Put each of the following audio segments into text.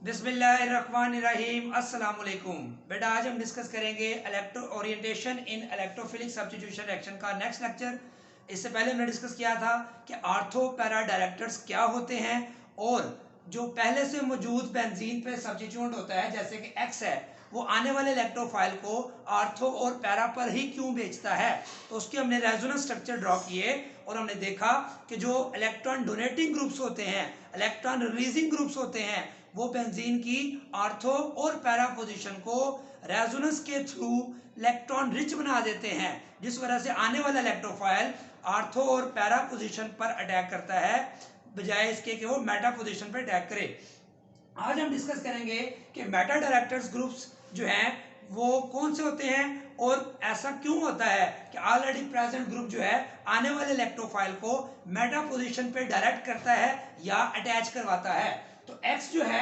बिस्मिल्लाहिर्रहमानिर्रहीम अस्सलाम वालेकुम। बेटा आज हम डिस्कस करेंगे इलेक्ट्रो ओरिएंटेशन इन इलेक्ट्रोफिलिक सब्स्टिट्यूशन रिएक्शन का नेक्स्ट लेक्चर। इससे पहले हमने डिस्कस किया था कि आर्थो पैरा डायरेक्टर्स क्या होते हैं और जो पहले से मौजूद बेंजीन पे सब्स्टिट्यूट होता है जैसे कि एक्स है, वो आने वाले इलेक्ट्रोफाइल को आर्थो और पैरा पर ही क्यों बेचता है। तो उसके हमने रेजोनेंस स्ट्रक्चर ड्रॉ किए और हमने देखा कि जो इलेक्ट्रॉन डोनेटिंग ग्रुप्स होते हैं, इलेक्ट्रॉन रिलीजिंग ग्रुप्स होते हैं, वो बेंजीन की आर्थो और पैरा पोजीशन को रेजोनेंस के थ्रू इलेक्ट्रॉन रिच बना देते हैं, जिस वजह से आने वाला इलेक्ट्रोफाइल आर्थो और पैरा पोजीशन पर अटैक करता है बजाय इसके कि वो मेटा पोजीशन पर अटैक करे। आज हम डिस्कस करेंगे कि मेटा डायरेक्टर्स ग्रुप्स जो हैं वो कौन से होते हैं और ऐसा क्यों होता है कि ऑलरेडी प्रेजेंट ग्रुप जो है आने वाले इलेक्ट्रोफाइल को मेटा पोजीशन पे डायरेक्ट करता है या अटैच करवाता है। तो X जो है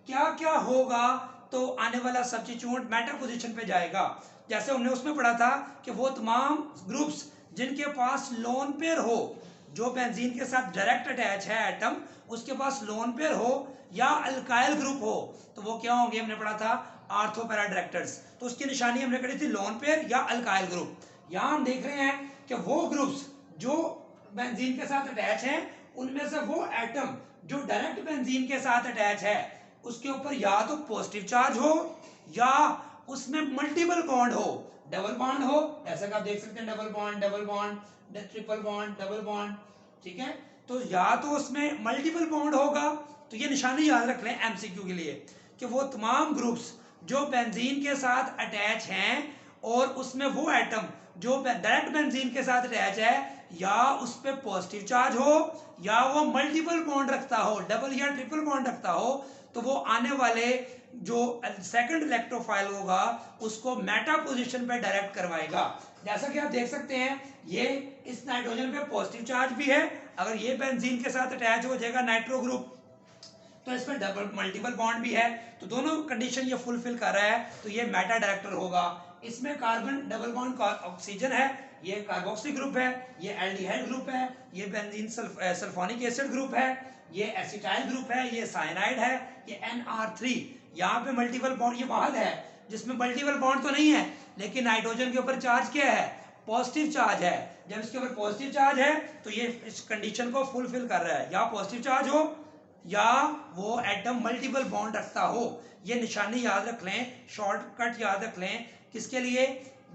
क्या क्या होगा तो आने वाला सब्स्टिट्यूट मेटा पोजीशन पे जाएगा। जैसे हमने उसमें पढ़ा था कि वो तमाम ग्रुप्स जिनके पास लोन पेयर हो, जो बेंजीन के साथ डायरेक्ट अटैच है एटम, उसके पास लोन पेयर हो या अल्काइल ग्रुप हो, तो वो क्या होंगे, हमने पढ़ा था आर्थो पैरा डायरेक्टर्स। तो उसकी निशानी हमने करी थी लोन पेयर या अल्काइल ग्रुप। यहां हम देख रहे हैं कि वो ग्रुप्स जो बेंजीन के साथ अटैच हैं, उनमें से वो एटम जो डायरेक्ट बेंजीन के साथ अटैच है उसके ऊपर या तो पॉजिटिव चार्ज हो या उसमें मल्टीपल बॉन्ड हो, डबल बॉन्ड हो, जैसा कि आप देख सकते हैं double bond, triple bond, double bond, ठीक है। तो या तो उसमें मल्टीपल बॉन्ड होगा, तो ये निशानी याद रख लें एमसीक्यू के लिए कि वो तमाम ग्रुप्स जो बेंजीन के साथ अटैच हैं और उसमें वो एटम जो डायरेक्ट बेंजीन के साथ अटैच है या उस पर पॉजिटिव चार्ज हो या वो मल्टीपल बॉन्ड रखता हो, डबल या ट्रिपल बॉन्ड रखता हो, तो वो आने वाले जो सेकंड इलेक्ट्रोफाइल होगा उसको मेटा पोजीशन पे डायरेक्ट करवाएगा। जैसा कि आप देख सकते हैं ये इस नाइट्रोजन पे पॉजिटिव चार्ज भी है, अगर ये बेंजीन के साथ अटैच हो जाएगा नाइट्रो ग्रुप तो इसमें डबल मल्टीपल बॉन्ड भी है, तो दोनों कंडीशन ये फुलफिल कर रहा है, तो ये मेटा डायरेक्टर होगा। इसमें कार्बन डबल बॉन्ड ऑक्सीजन है, ये कार्बोक्सी ग्रुप है, ये एल्डिहाइड ग्रुप है, ये बेंजीन सल्फोनिक एसिड ग्रुप है, ये एसिटाइल ग्रुप है, ये साइनाइड है, ये NR3। यहाँ पे मल्टीपल बॉन्ड ये वाहद है जिसमें मल्टीपल बॉन्ड तो नहीं है, लेकिन नाइट्रोजन के ऊपर चार्ज क्या है, पॉजिटिव चार्ज है। जब इसके ऊपर पॉजिटिव चार्ज है तो ये इस कंडीशन को फुलफिल कर रहा है, या पॉजिटिव चार्ज हो या वो एटम मल्टीपल बॉन्ड रखता हो। ये निशानी याद रख लें, शॉर्टकट याद रख लें, किसके लिए,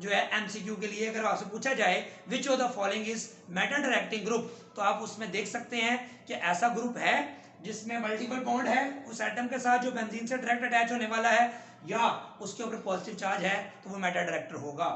जो है एमसीक्यू के लिए। अगर आपसे पूछा जाए which of the following is Meta directing group, तो आप उसमें देख सकते हैं कि ऐसा ग्रुप है जिसमें मल्टीपल बॉन्ड है उस एटम के साथ जो बेंजीन से डायरेक्ट अटैच होने वाला है, या उसके ऊपर पॉजिटिव चार्ज है, तो वो मेटा डायरेक्टर होगा।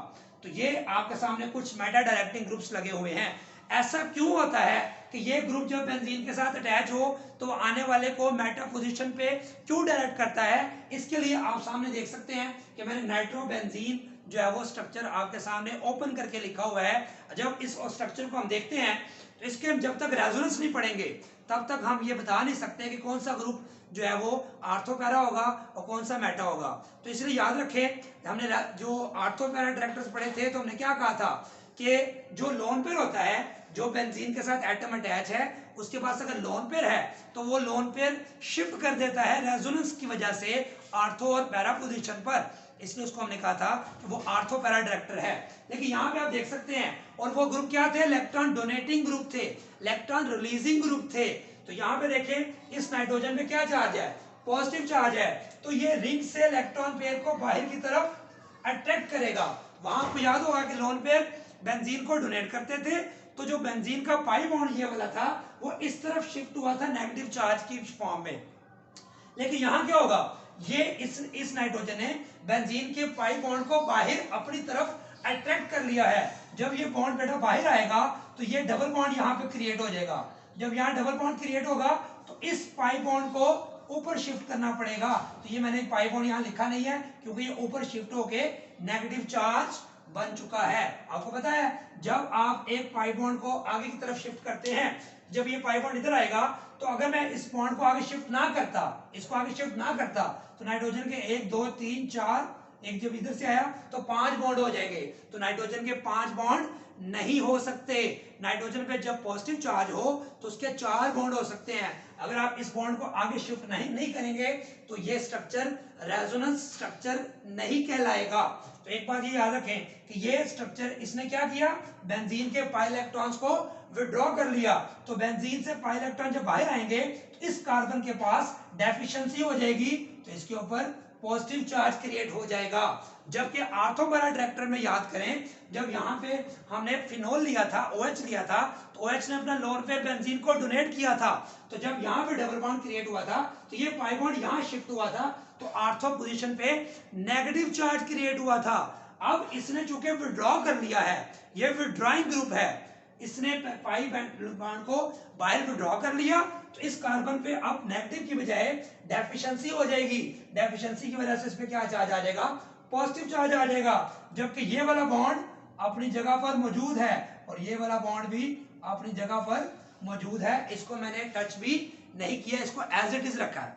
तो ये आपके सामने कुछ मेटा डायरेक्टिंग ग्रुप्स लगे हुए हैं। ऐसा क्यों होता है कि ये ग्रुप जब बेंजीन के साथ अटैच हो तो आने वाले को मेटा पोजीशन पे क्यों डायरेक्ट करता है। इसके लिए आप सामने देख सकते हैं कि मैंने नाइट्रोबेंजीन जो है वो स्ट्रक्चर आपके सामने ओपन करके लिखा हुआ है। जब इस स्ट्रक्चर को हम देखते हैं तो इसके हम जब तक रेजोनेंस नहीं पढ़ेंगे तब तक हम ये बता नहीं सकते कि कौन सा ग्रुप जो है वो आर्थो पैरा होगा और कौन सा मेटा होगा। तो इसलिए याद रखें, हमने जो आर्थो पैरा डायरेक्टर्स पढ़े थे तो हमने क्या कहा था कि जो लोन पेयर होता है, जो बेंजीन के साथ एटम अटैच है, उसके पास अगर लोन पेयर है तो वो लोन पेयर शिफ्ट कर देता है रेजोनेंस की वजह से आर्थो और पैरा पोजीशन पर, इसलिए उसको हमने कहा था कि वो आर्थो पैरा डायरेक्टर है। लेकिन यहाँ पे आप देख सकते हैं, और वो ग्रुप क्या थे, इलेक्ट्रॉन डोनेटिंग ग्रुप थे, इलेक्ट्रॉन रिलीजिंग ग्रुप थे। तो यहाँ पे देखें इस नाइट्रोजन में क्या चार्ज है, पॉजिटिव चार्ज है, तो ये रिंग से इलेक्ट्रॉन पेयर को बाहर की तरफ अट्रैक्ट करेगा। वहां आपको याद होगा कि लोन पेयर बेंजीन को डोनेट करते थे, तो जो बेंजीन का पाई बॉन्ड ये वाला था वो इस तरफ शिफ्ट हुआ था नेगेटिव चार्ज की फॉर्म में। लेकिन यहां क्या होगा, ये इस नाइट्रोजन ने बेंजीन के पाई बॉन्ड को बाहर अपनी तरफ अट्रैक्ट कर लिया है। जब ये बॉन्ड बेटा बाहर आएगा तो ये डबल बॉन्ड यहाँ पे क्रिएट हो जाएगा। जब यहाँ डबल बॉन्ड क्रिएट होगा तो इस पाई बॉन्ड को ऊपर शिफ्ट करना पड़ेगा। तो ये मैंने पाई बॉन्ड यहाँ लिखा नहीं है क्योंकि ये ऊपर शिफ्ट होके नेगेटिव चार्ज बन चुका है। आपको पता है जब आप एक पाई बॉन्ड को आगे की तरफ शिफ्ट करते हैं, जब ये पाई बॉन्ड इधर आएगा तो अगर मैं इस बॉन्ड को आगे शिफ्ट ना करता, इसको आगे शिफ्ट ना करता, तो नाइट्रोजन के 1 2 3 4, एक जब इधर से आया तो 5 बॉन्ड हो जाएंगे। तो नाइट्रोजन के 5 बॉन्ड नहीं हो सकते। नाइट्रोजन पे जब पॉजिटिव चार्ज हो तो उसके 4 बॉन्ड हो सकते हैं। अगर आप इस बॉन्ड को आगे शिफ्ट नहीं करेंगे तो ये स्ट्रक्चर रेजोनेंस स्ट्रक्चर नहीं कहलाएगा। तो एक बात ये याद रखें कि ये स्ट्रक्चर इसने क्या किया, बेंजीन के पाई इलेक्ट्रॉन्स को विड्रॉ कर लिया। तो बेंजीन से पाई इलेक्ट्रॉन जब बाहर आएंगे तो इस कार्बन के पास डेफिशिएंसी हो जाएगी, तो इसके ऊपर पॉजिटिव चार्ज क्रिएट हो जाएगा। जबकि आर्थो पैरा डायरेक्टर में याद करें, जब यहाँ पे हमने फिनोल लिया था, OH लिया था, तो OH ने अपना लोन पे बेंजीन को डोनेट किया था। तो जब यहाँ पे डबल बॉन्ड क्रिएट हुआ था तो ये पाई बॉन्ड यहाँ शिफ्ट हुआ था, तो आर्थो पोजीशन पे नेगेटिव चार्ज क्रिएट हुआ था। अब इसने चूंकि विड्रॉ कर लिया है, ये विड्रॉइंग ग्रुप है, इसने पाई बॉन्ड को बाहर विड्रॉ कर लिया, तो इस कार्बन पे अब नेगेटिव की बजाय डेफिशिएंसी हो जाएगी। डेफिशिएंसी की वजह से इस पे क्या चार्ज आ जाएगा, पॉजिटिव चार्ज आ जाएगा। जबकि ये वाला बॉन्ड अपनी जगह पर मौजूद है और ये वाला बॉन्ड भी अपनी जगह पर मौजूद है, इसको मैंने टच भी नहीं किया, इसको एज इट इज रखा है।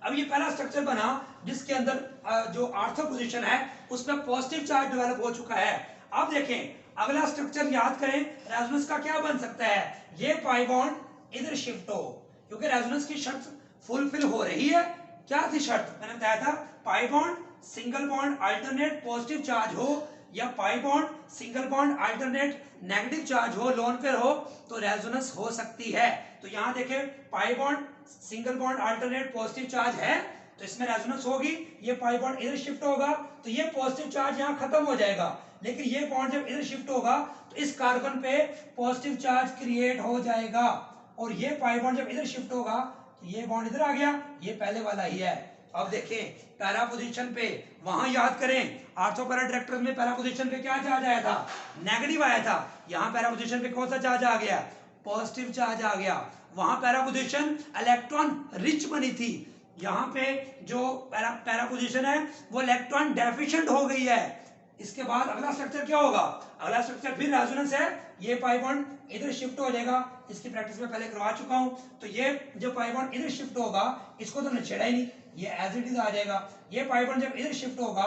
अब ये पहला स्ट्रक्चर बना जिसके अंदर जो आर्थो पोजीशन है उसमें पॉजिटिव चार्ज डेवलप हो चुका है। अब देखें अगला स्ट्रक्चर याद करें, रेजोनेंस का क्या बन सकता है, ये पाई बॉन्ड इधर शिफ्ट हो, क्योंकि रेजोनेंस की शर्त फुलफिल हो रही है। क्या थी शर्त, मैंने बताया था pi bond single bond alternate positive charge हो या pi bond single bond alternate negative charge हो, लोन पेयर हो, तो रेजोनेंस हो सकती है। तो यहां देखें pi bond single bond alternate positive charge है तो इसमें रेजोनेंस होगी। ये पाई बॉन्ड इधर शिफ्ट होगा तो ये पॉजिटिव चार्ज यहां खत्म हो जाएगा, लेकिन ये बॉन्ड जब इधर शिफ्ट होगा तो इस कार्बन पे पॉजिटिव चार्ज क्रिएट हो जाएगा। और ये पाई बॉन्ड जब इधर शिफ्ट होगा तो ये बॉन्ड इधर आ गया, ये पहले वाला ही है। अब देखें पैरा पोजीशन पे, वहां याद करें आर्थो पैरा डायरेक्टर में पैरा पोजीशन पे क्या चार्ज आया था, नेगेटिव आया था। यहां पैरा पोजीशन पे कौन सा चार्ज आ गया, पॉजिटिव चार्ज आ गया। वहां पैरा पोजीशन इलेक्ट्रॉन रिच बनी थी, यहाँ पे जो पैरा पोजीशन है वो इलेक्ट्रॉन डेफिशिएंट हो गई है। इसके बाद अगला स्ट्रक्चर क्या होगा, अगला स्ट्रक्चर फिर रेजोनेंस है, ये पाई बॉन्ड इधर शिफ्ट हो जाएगा, इसकी प्रैक्टिस में पहले करवा चुका हूं। तो ये जो पाई बॉन्ड इधर शिफ्ट होगा इसको तो हमने छेड़ा ही नहीं, ये एज इट इज आ जाएगा। ये पाई बॉन्ड जब इधर शिफ्ट होगा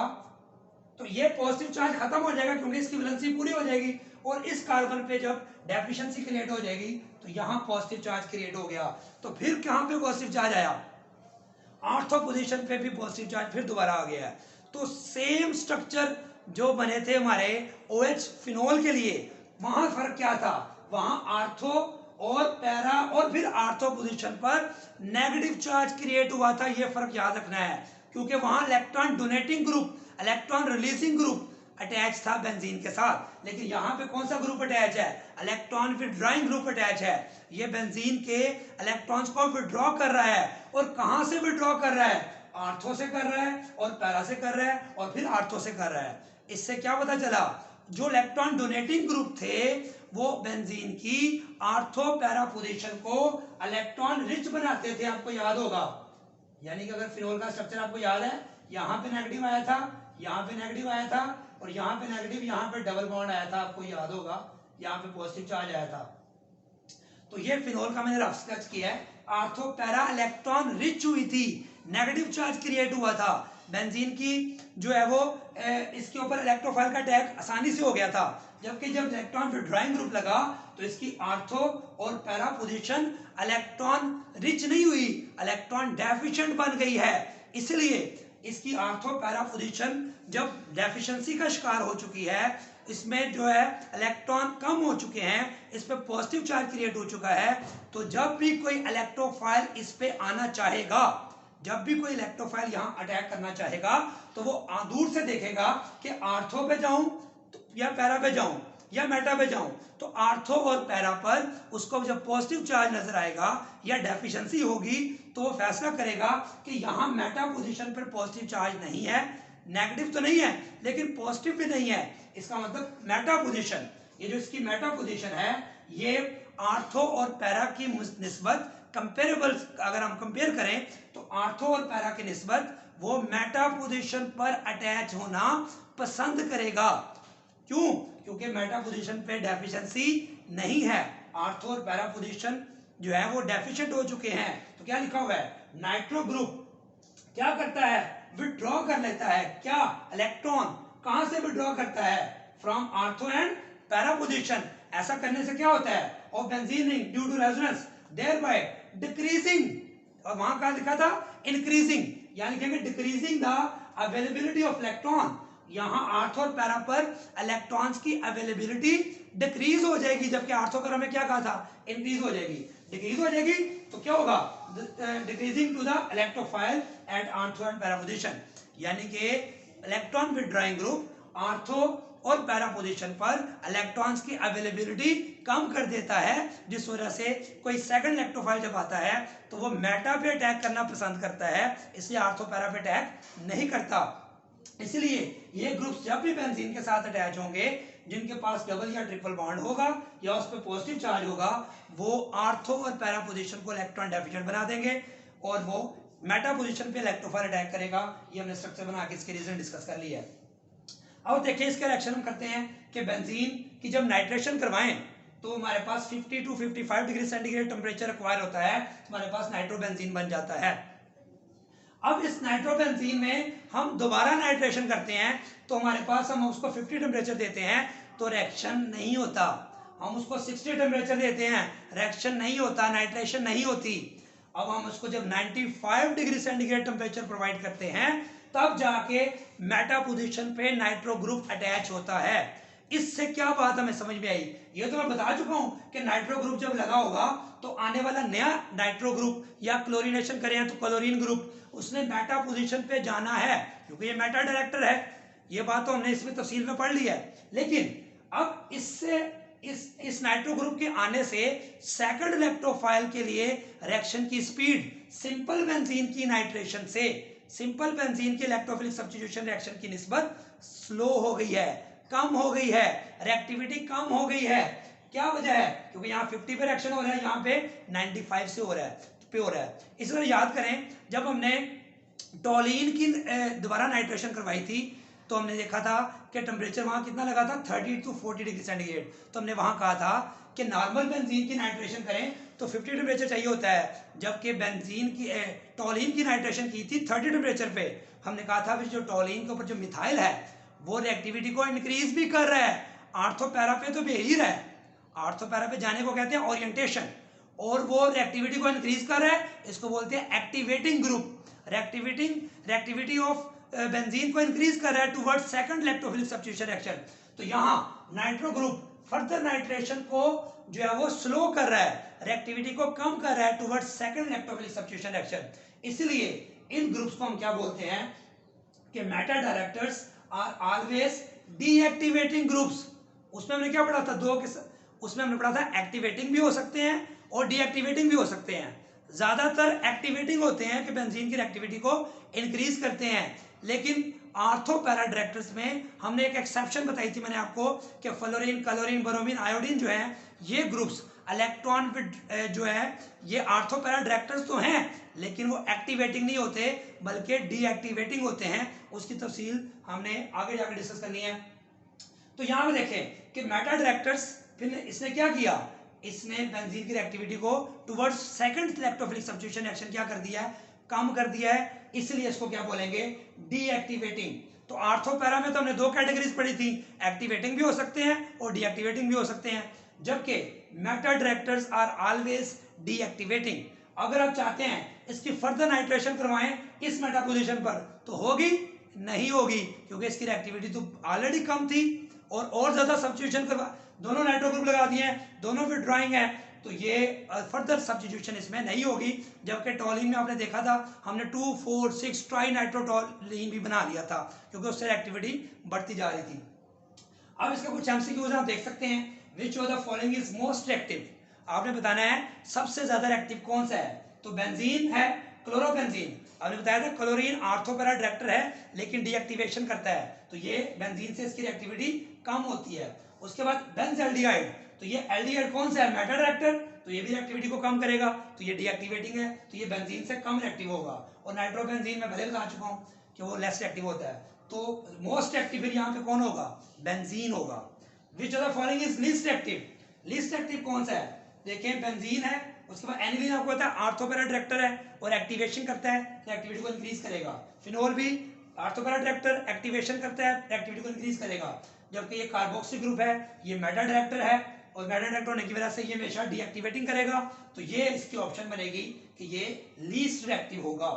तो ये पॉजिटिव चार्ज खत्म हो जाएगा क्योंकि इसकी वैलेंसी पूरी हो जाएगी, और इस कार्बन पे जब डेफिशिएंसी क्रिएट हो जाएगी तो यहाँ पॉजिटिव चार्ज क्रिएट हो गया। तो फिर कहाँ पे पॉजिटिव चार्ज आया, आर्थो पोजीशन पे भी पॉजिटिव चार्ज फिर दोबारा आ गया है। तो सेम स्ट्रक्चर जो बने थे हमारे OH फिनोल के लिए, वहां फर्क क्या था, वहां आर्थो और पैरा और फिर आर्थो पोजीशन पर नेगेटिव चार्ज क्रिएट हुआ था। ये फर्क याद रखना है क्योंकि वहां electron donating group, electron releasing group attach था बेंजीन के साथ, लेकिन यहाँ पे कौन सा ग्रुप अटैच है, इलेक्ट्रॉन विड्रॉइंग ग्रुप अटैच है। ये बेंजीन के इलेक्ट्रॉन्स को विड्रॉ कर रहा है, और कहां से विड्रॉ कर रहा है, आर्थो से कर रहा है और पैरा से कर रहा है और फिर आर्थो से कर रहा है। इससे क्या पता चला, जो इलेक्ट्रॉन डोनेटिंग ग्रुप थे वो बेंजीन की आर्थो पैरा पोजीशन को इलेक्ट्रॉन रिच बनाते थे, आपको याद होगा। यानी कि अगर फिनोल का स्ट्रक्चर आपको याद है, यहाँ पे नेगेटिव आया था, यहाँ पे नेगेटिव आया था, और यहाँ पे नेगेटिव, यहाँ पे डबल बॉन्ड आया था, आपको याद होगा, यहाँ पे पॉजिटिव चार्ज आया था। तो ये फिनोल का मैंने रफ स्केच किया है। आर्थो पैरा इलेक्ट्रॉन रिच हुई थी, नेगेटिव चार्ज क्रिएट हुआ था, बेंजीन की जो है वो इसके ऊपर इलेक्ट्रोफाइल का अटैक आसानी से हो गया था। जबकि जब इलेक्ट्रॉन विड्रॉइंग ग्रुप लगा तो इसकी आर्थो और पैरा पोजीशन इलेक्ट्रॉन रिच नहीं हुई, इलेक्ट्रॉन डेफिशिएंट बन गई है। इसलिए इसकी आर्थो पैरा पोजीशन जब डेफिशिएंसी का शिकार हो चुकी है, इसमें जो है इलेक्ट्रॉन कम हो चुके हैं, इस पे पॉजिटिव चार्ज क्रिएट हो चुका है, तो जब भी कोई इलेक्ट्रोफाइल इस पे आना चाहेगा, जब भी कोई इलेक्ट्रोफाइल यहां अटैक करना चाहेगा, तो वो दूर से देखेगा कि आर्थो पे जाऊं या पैरा पे जाऊं या मेटा पे जाऊं, तो आर्थो और पैरा पर उसको जब पॉजिटिव चार्ज नजर आएगा या डेफिशिएंसी होगी तो वो फैसला करेगा कि यहाँ मेटा पोजीशन पर पॉजिटिव चार्ज नहीं है, नेगेटिव तो नहीं है लेकिन पॉजिटिव भी नहीं है। इसका मतलब मेटा पोजीशन, ये जो इसकी मेटा पोजीशन है, ये आर्थो और पैरा की निस्बत कंपेरेबल, अगर हम कंपेयर करें तो आर्थो और पैरा की निस्बत वो मेटा पोजीशन पर अटैच होना पसंद करेगा। क्यों, क्योंकि मेटा पोजीशन पे डेफिशिएंसी नहीं है, आर्थो और पैरा पोजीशन जो है वो डेफिशिएंट हो चुके हैं। तो क्या लिखा हुआ है, नाइट्रो ग्रुप क्या करता है, विड्रॉ कर लेता है, क्या, इलेक्ट्रॉन, कहां से विड्रॉ करता है, from ortho and para position, ऐसा करने से क्या होता है, of benzene ring due to resonance there by decreasing, और वहां कहा लिखा था इंक्रीजिंग, यानी लिखेंगे decreasing the availability of electron, यहां आर्थो और पैरा पर इलेक्ट्रॉन्स की अवेलेबिलिटी डिक्रीज हो जाएगी, जबकि आर्थो पैरा में क्या कहा था, इंक्रीज हो जाएगी। डिक्रीज हो जाएगी तो क्या होगा, decreasing to the electrophile at ortho and para position, यानी कि इलेक्ट्रॉन विथड्रॉइंग ग्रुप आर्थो और पैरा पोजीशन पर इलेक्ट्रॉन्स की अवेलेबिलिटी कम कर देता है, जिस वजह से कोई सेकंड इलेक्ट्रोफाइल जब आता है तो वो मेटा पे अटैक करना पसंद करता है, इसलिए आर्थो पैरा पे अटैक नहीं करता। इसलिए ये ग्रुप्स जब भी बेंजीन के साथ अटैच होंगे, जिनके पास डबल या ट्रिपल बॉन्ड होगा या उस पर पॉजिटिव चार्ज होगा, वो आर्थो और पैरा पोजीशन को इलेक्ट्रॉन डेफिशिएंट बना देंगे और वो मेटा पोजीशन पे इलेक्ट्रोफाइल अटैक करेगा। ये हमने स्ट्रक्चर बना के इसके रीजन डिस्कस कर लिया है। अब देखिए इसका रिएक्शन हम करते हैं कि बेंजीन की जब नाइट्रेशन करवाएं तो हमारे पास 50 to 55 degree centigrade temperature require होता है, हमारे पास नाइट्रोबेंजीन बन जाता है। अब इस नाइट्रोबेंजीन में हम दोबारा नाइट्रेशन करते हैं तो हमारे पास, हम उसको 50 टेम्परेचर देते हैं तो रिएक्शन नहीं होता, हम उसको 60 टेम्परेचर देते हैं, रिएक्शन नहीं होता, नाइट्रेशन नहीं होती। अब हम उसको जब 95 डिग्री सेंटीग्रेड टेम्परेचर प्रोवाइड करते हैं तब जाके मेटा पोजीशन पे नाइट्रो ग्रुप अटैच होता है। इससे क्या बात हमें समझ में आई, ये तो मैं बता चुका हूं कि नाइट्रो ग्रुप जब लगा होगा तो आने वाला नया नाइट्रो ग्रुप या क्लोरीनेशन करें तो क्लोरीन ग्रुप, उसने मेटा पोजीशन पे जाना है क्योंकि ये मेटा डायरेक्टर है। ये बात तो हमने इसमें तफसील में पढ़ ली है। लेकिन अब इससे इस नाइट्रो ग्रुप के आने से सेकंड इलेक्ट्रोफाइल के लिए रिएक्शन की स्पीड सिंपल बेंजीन की नाइट्रेशन से सिंपल बेंजीन की इलेक्ट्रोफिलिक सब्स्टिट्यूशन रिएक्शन की निस्बत स्लो हो गई है, कम हो गई है, रिएक्टिविटी कम हो गई है। क्या वजह है, क्योंकि यहाँ 50 पे रिएक्शन हो रहा है, यहाँ पे 95 से हो रहा है, पे हो रहा है। इस तरह याद करें जब हमने टॉलिन की दोबारा नाइट्रेशन करवाई थी तो हमने देखा था कि टेम्परेचर वहां कितना लगा था, 30 टू 40 डिग्री सेंटीग्रेड। तो हमने वहां कहा था कि नॉर्मल बेंजीन की नाइट्रेशन करें तो 50 टेम्परेचर चाहिए होता है, जबकि बेंजीन की टॉलिन की नाइट्रेशन की थी 30 टेम्परेचर पे। हमने कहा था जो टॉलिन के ऊपर जो मिथाइल है वो रिएक्टिविटी को इंक्रीज भी कर रहा है, आर्थो पैरा पे तो भेज ही रहा है, आर्थो पैरा पे जाने को कहते हैं ओरिएंटेशन, और वो रिएक्टिविटी को इंक्रीज कर रहा है, इसको बोलते हैं activating group. Reactivity of benzene को इंक्रीज कर रहा है toward second electrophilic substitution reaction. तो यहाँ नाइट्रो ग्रुप फर्दर नाइट्रेशन को जो है वो स्लो कर रहा है, रिएक्टिविटी को कम कर रहा है toward second electrophilic substitution reaction. इसलिए इन ग्रुप्स को हम क्या बोलते हैं कि meta directors are always deactivating groups. उसमें हमने क्या पढ़ा था, उसमें हमने पढ़ा था एक्टिवेटिंग भी हो सकते हैं और डीएक्टिवेटिंग भी हो सकते हैं। ज्यादातर एक्टिवेटिंग होते हैं कि बेंजीन की एक्टिविटी को इंक्रीज करते हैं, लेकिन आर्थो पैरा डायरेक्टर्स में हमने एक एक्सेप्शन बताई थी मैंने आपको कि फ्लोरीन, क्लोरीन, ब्रोमीन, आयोडीन जो है ये ग्रुप्स इलेक्ट्रॉन जो है ये आर्थो पैरा डायरेक्टर्स तो हैं लेकिन वो एक्टिवेटिंग नहीं होते बल्कि डीएक्टिवेटिंग होते हैं। उसकी तफसील हमने आगे जाकर डिस्कस करनी है। तो यहाँ पे देखें कि मेटा डायरेक्टर्स फिर इसने क्या किया, इसने बेंजीन की रिएक्टिविटी को towards second electrophilic substitution reaction क्या कर दिया है, कम कर दिया है, इसलिए इसको क्या बोलेंगे, डीएक्टिवेटिंग। तो आर्थो पैरा में तो हमने दो कैटेगरीज पढ़ी थी, एक्टिवेटिंग भी हो सकते हैं और डीएक्टिवेटिंग भी हो सकते हैं, जबकि meta directors are always deactivating. अगर आप चाहते हैं इसकी फर्दर नाइट्रेशन करवाएं इस मेटा पोजीशन पर तो होगी नहीं होगी, क्योंकि इसकी रिएक्टिविटी तो ऑलरेडी कम थी और ज्यादा सब्स्टिट्यूशन करवा, दोनों नाइट्रो ग्रुप लगा दिए हैं, दोनों विथड्रॉइंग है, तो ये फर्दर सब्स्टिट्यूशन इसमें नहीं होगी। जबकि टॉलिन में आपने देखा था हमने 2, 4, 6 ट्राई नाइट्रोटॉलिन भी बना लिया था क्योंकि उससे एक्टिविटी बढ़ती जा रही थी। अब इसका कुछ एमसीक्यूज आप देख सकते हैं, which of the following is most reactive. आपने बताना है सबसे ज्यादा रिएक्टिव कौन सा है, तो बेंजीन है, क्लोरोबेंजीन। आपने बताया था क्लोरीन आर्थो पैरा डायरेक्टर है लेकिन डीएक्टिवेशन करता है, तो ये बेंजीन से इसकी रिएक्टिविटी कम होती है। उसके बाद बेंजल्डिहाइड, तो ये एल्डिहाइड कौन सा है, मेटा डायरेक्टर, तो ये भी रिएक्टिविटी को कम करेगा, तो ये डीएक्टिवेटिंग है, तो ये बेंजीन से कम रिएक्टिव होगा। और नाइट्रोबेंजीन में भले बता चुका हूं कि वो लेस रिएक्टिव होता है, तो मोस्ट एक्टिव यहाँ पे कौन होगा, बेंजीन होगा। Which of the following is least active, least active कौन सा है, देखें बेंजीन है, उसके बाद एनिलीन आपको पता है आर्थो पैरा डायरेक्टर है और एक्टिवेशन करता है, तो एक्टिविटी को इंक्रीज करेगा। फिनोल भी आर्थो पैरा डायरेक्टर, एक्टिवेशन करता है, एक्टिविटी को इंक्रीज करेगा। जबकि ये कार्बोक्सी ग्रुप है, ये मेटल डायरेक्टर है, और मेटल डायरेक्टर होने की वजह से ये हमेशा डीएक्टिवेटिंग करेगा, तो ये इसकी ऑप्शन बनेगी कि ये लीस्ट रिएक्टिव होगा।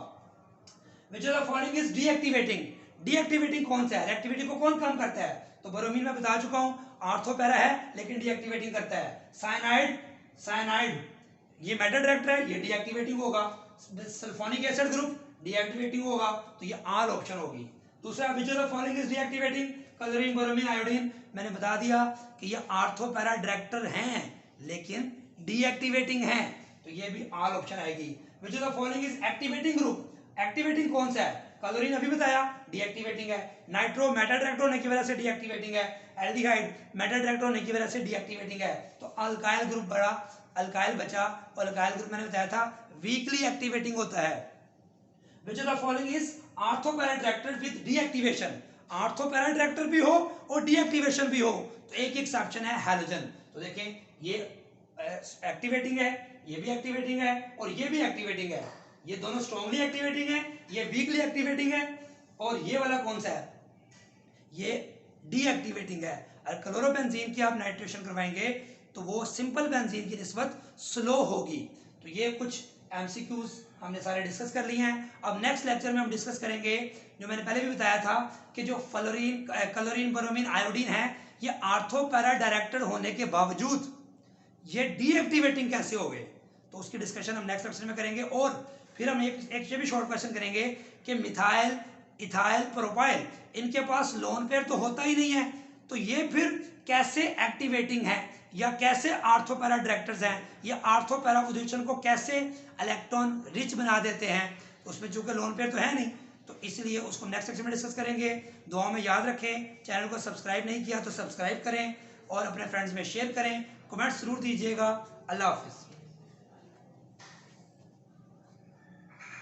Which of the following is deactivating? Deactivating कौन सा है, रिएक्टिविटी को कौन कम करता है? तो ब्रोमीन में बता चुका हूं, आर्थो पैरा है लेकिन डीएक्टिवेटिंग करता है। साइनाइड ये मेटल डायरेक्टर है, ये डीएक्टिवेटिंग होगा। सल्फोनिक एसिड ग्रुप डीएक्टिवेटिंग होगा, तो ये आल ऑप्शन होगी। दूसरा, which of the following is deactivating? Chlorine, bromine, iodine. मैंने बता दिया कि ये आर्थो पैरा डायरेक्टर हैं लेकिन डीएक्टिवेटिंग हैं, तो ये भी आल ऑप्शन आएगी। Which of the following is activating group? Activating कौन सा है? क्लोरीन अभी बताया डीएक्टिवेटिंग है, नाइट्रो मेटल डायरेक्टर होने की वजह से डीएक्टिवेटिंग है, एल्डिहाइड मेटल डायरेक्टर होने की वजह से डीएक्टिवेटिंग है, तो अल्काइल ग्रुप बड़ा, अल्काइल बचा, और अल्काइल ग्रुप मैंने बताया था वीकली एक्टिवेटिंग होता है। Which of the following is ortho para director with deactivation? Ortho para director भी हो और डीएक्टिवेशन भी हो, तो एक एक ऑप्शन है हैलोजन। तो देखें ये एक्टिवेटिंग है, ये भी एक्टिवेटिंग है, और ये भी एक्टिवेटिंग है। ये दोनों स्ट्रांगली एक्टिवेटिंग है, ये वीकली एक्टिवेटिंग है, और ये वाला कौन सा है? ये डीएक्टिवेटिंग है। और क्लोरोबेंजीन की आप नाइट्रेशन करवाएंगे तो वो सिंपल बेंजीन की निस्बत स्लो होगी। तो ये कुछ एमसीक्यूज हमने सारे डिस्कस कर लिए हैं। अब नेक्स्ट लेक्चर में हम डिस्कस करेंगे जो मैंने पहले भी बताया था कि जो क्लोरीन, ब्रोमीन, आयोडीन है, ये आर्थो पैरा डायरेक्टर होने के बावजूद ये डीएक्टिवेटिंग कैसे हो गए, तो उसकी डिस्कशन हम नेक्स्ट लेक्चर में करेंगे। और फिर हम एक ये भी शॉर्ट क्वेश्चन करेंगे कि मिथाइल, इथाइल, प्रोपाइल, इनके पास लोन पेयर तो होता ही नहीं है, तो ये फिर कैसे एक्टिवेटिंग है या कैसे आर्थो पैरा डायरेक्टर्स हैं, या आर्थो पैरा पोजीशन को कैसे इलेक्ट्रॉन रिच बना देते हैं। उसमें चूंकि लोन पेयर तो है नहीं, तो इसलिए उसको नेक्स्ट सेक्शन में डिस्कस करेंगे। दुआ में याद रखें, चैनल को सब्सक्राइब नहीं किया तो सब्सक्राइब करें और अपने फ्रेंड्स में शेयर करें, कमेंट्स जरूर दीजिएगा। अल्लाह हाफिज़।